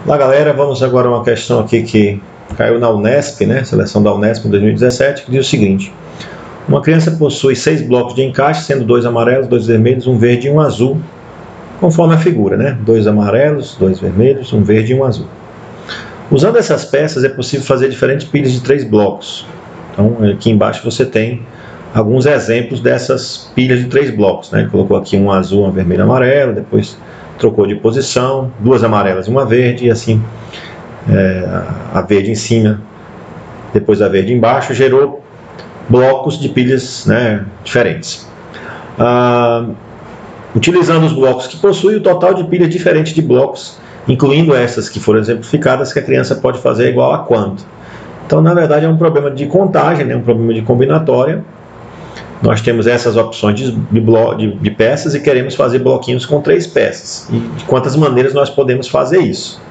Olá galera, vamos agora a uma questão aqui que caiu na Unesp, né? Seleção da Unesp em 2017, que diz o seguinte: uma criança possui 6 blocos de encaixe, sendo 2 amarelos, 2 vermelhos, 1 verde e 1 azul, conforme a figura, né? 2 amarelos, 2 vermelhos, 1 verde e 1 azul. Usando essas peças é possível fazer diferentes pilhas de 3 blocos. Então aqui embaixo você tem alguns exemplos dessas pilhas de 3 blocos, né? Ele colocou aqui um azul, um vermelho e um amarelo, depois trocou de posição, 2 amarelas e uma verde, e assim a verde em cima, depois a verde embaixo, gerou blocos de pilhas, né, diferentes. Utilizando os blocos que possui, o total de pilhas diferentes de blocos, incluindo essas que foram exemplificadas, que a criança pode fazer é igual a quanto? Então, na verdade, é um problema de contagem, né, um problema de combinatória. Nós temos essas opções de peças e queremos fazer bloquinhos com 3 peças. E de quantas maneiras nós podemos fazer isso?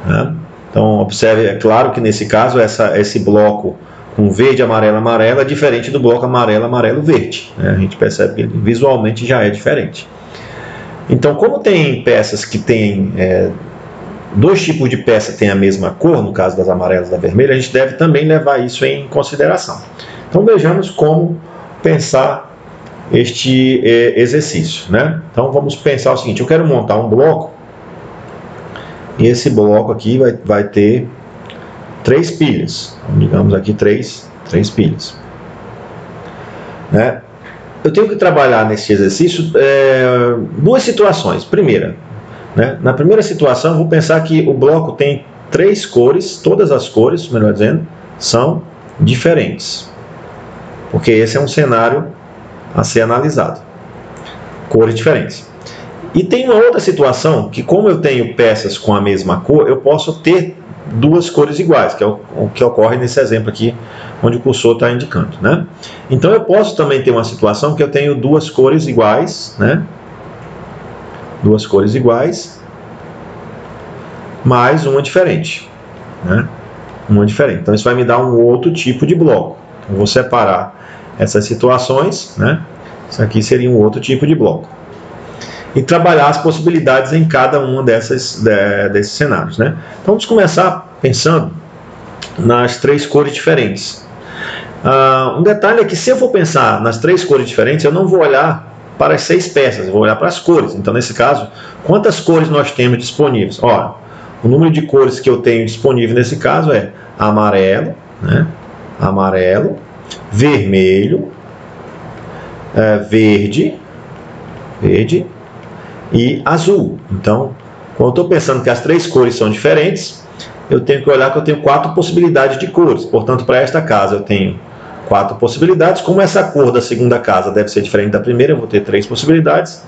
Né? Então, observe, é claro que nesse caso, esse bloco com verde, amarelo, amarelo é diferente do bloco amarelo, amarelo, verde. Né? A gente percebe que visualmente já é diferente. Então, como tem peças que têm dois tipos de peça têm a mesma cor, no caso das amarelas e da vermelha, a gente deve também levar isso em consideração. Então, vejamos como pensar este exercício, né? Então vamos pensar o seguinte: eu quero montar um bloco e esse bloco aqui vai ter 3 pilhas, então, digamos aqui 3 pilhas, né? Eu tenho que trabalhar nesse exercício duas situações. Primeira, né? Na primeira situação, eu vou pensar que o bloco tem 3 cores, todas as cores, melhor dizendo, são diferentes. Porque esse é um cenário a ser analisado. Cores diferentes. E tem uma outra situação que, como eu tenho peças com a mesma cor, eu posso ter 2 cores iguais, que é o que ocorre nesse exemplo aqui, onde o cursor está indicando, né? Então eu posso também ter uma situação que eu tenho 2 cores iguais, né? 2 cores iguais, mais uma diferente, né? Uma diferente. Então isso vai me dar um outro tipo de bloco. Eu vou separar essas situações, né? Isso aqui seria um outro tipo de bloco. E trabalhar as possibilidades em cada uma desses cenários, né? Então vamos começar pensando nas 3 cores diferentes. Um detalhe é que se eu for pensar nas 3 cores diferentes, eu não vou olhar para as 6 peças, eu vou olhar para as cores. Então nesse caso, quantas cores nós temos disponíveis? Ora, o número de cores que eu tenho disponível nesse caso é amarelo, né? Amarelo, vermelho, verde e azul. Então, quando eu estou pensando que as 3 cores são diferentes, eu tenho que olhar que eu tenho 4 possibilidades de cores. Portanto, para esta casa eu tenho 4 possibilidades. Como essa cor da segunda casa deve ser diferente da primeira, eu vou ter 3 possibilidades.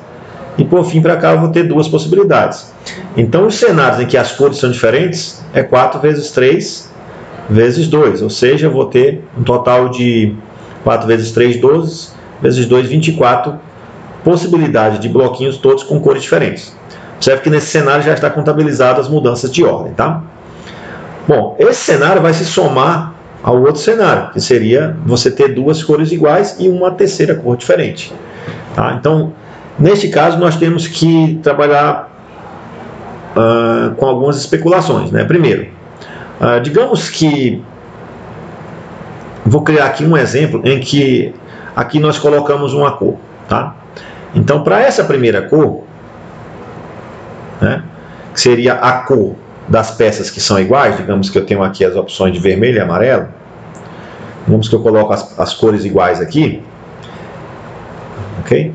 E por fim, para cá eu vou ter 2 possibilidades. Então, os cenários em que as cores são diferentes é 4 vezes 3 vezes 2, ou seja, eu vou ter um total de 4 vezes 3, 12, vezes 2, 24 possibilidades de bloquinhos, todos com cores diferentes. Observe que nesse cenário já está contabilizado as mudanças de ordem, tá? Bom, esse cenário vai se somar ao outro cenário, que seria você ter 2 cores iguais e uma terceira cor diferente, tá? Então, neste caso, nós temos que trabalhar com algumas especulações, né? Primeiro, digamos que vou criar aqui um exemplo em que aqui nós colocamos uma cor, tá? Então, para essa primeira cor, né, que seria a cor das peças que são iguais, digamos que eu tenho aqui as opções de vermelho e amarelo, digamos que eu coloco as cores iguais aqui, ok?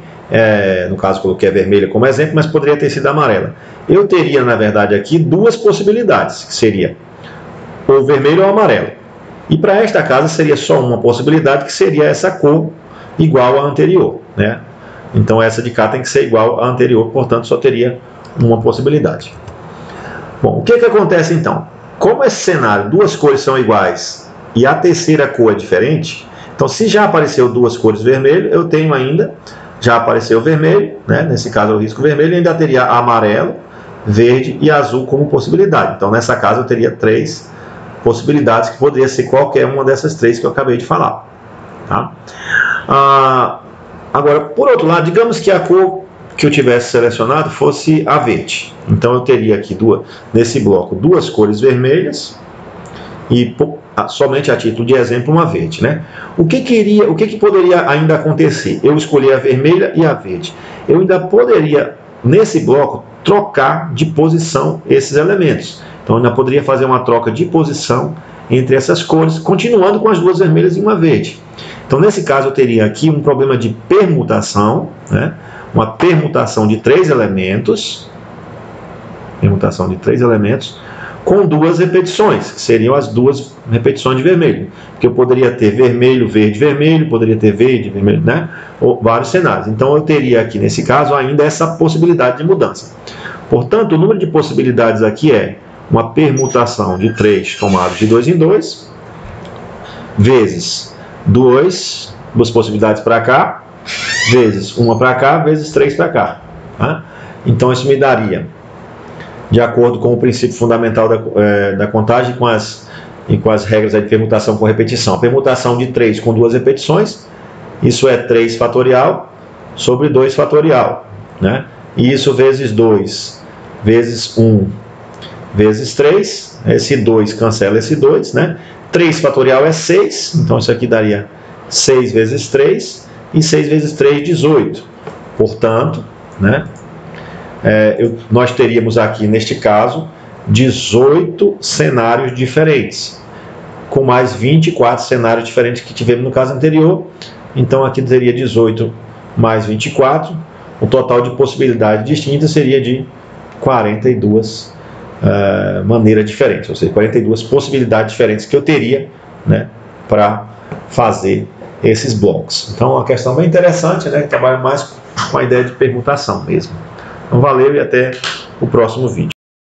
No caso, coloquei a vermelha como exemplo, mas poderia ter sido a amarela. Eu teria, na verdade, aqui 2 possibilidades, que seria ou vermelho ou amarelo. E para esta casa seria só uma possibilidade, que seria essa cor igual à anterior, né? Então essa de cá tem que ser igual à anterior, portanto só teria uma possibilidade. Bom, o que acontece então? Como esse cenário, 2 cores são iguais e a terceira cor é diferente, então se já apareceu 2 cores vermelho, eu tenho ainda, já apareceu vermelho, né? Nesse caso eu risco vermelho, e ainda teria amarelo, verde e azul como possibilidade. Então nessa casa eu teria 3 possibilidades, que poderia ser qualquer uma dessas 3 que eu acabei de falar, tá? Agora, por outro lado, digamos que a cor que eu tivesse selecionado fosse a verde. Então eu teria aqui nesse bloco duas cores vermelhas e somente a título de exemplo uma verde, né? O que poderia ainda acontecer? Eu escolhi a vermelha e a verde. Eu ainda poderia, nesse bloco, trocar de posição esses elementos. Então eu ainda poderia fazer uma troca de posição entre essas cores, continuando com as duas vermelhas e uma verde. Então nesse caso eu teria aqui um problema de permutação, né? Uma permutação de três elementos, com duas repetições, que seriam as duas repetições de vermelho. Porque eu poderia ter vermelho, verde, vermelho, poderia ter verde, vermelho, né? Ou vários cenários. Então eu teria aqui, nesse caso, ainda essa possibilidade de mudança. Portanto, o número de possibilidades aqui é uma permutação de 3 tomados de 2 em 2, vezes duas possibilidades para cá, vezes uma para cá, vezes 3 para cá. Tá? Então isso me daria, de acordo com o princípio fundamental da contagem e com as regras de permutação com repetição. A permutação de 3 com duas repetições, isso é 3 fatorial sobre 2 fatorial. Né? E isso vezes 2, vezes 1, vezes 3. Esse 2 cancela esse 2. Né? 3 fatorial é 6, então isso aqui daria 6 vezes 3, e 6 vezes 3, 18. Portanto, né? Nós teríamos aqui, neste caso, 18 cenários diferentes, com mais 24 cenários diferentes que tivemos no caso anterior. Então aqui teria 18 mais 24, o total de possibilidades distintas seria de 42 maneiras diferentes, ou seja, 42 possibilidades diferentes que eu teria, né, para fazer esses blocos. Então, uma questão bem interessante, né, que trabalha mais com a ideia de permutação mesmo. Então, valeu e até o próximo vídeo.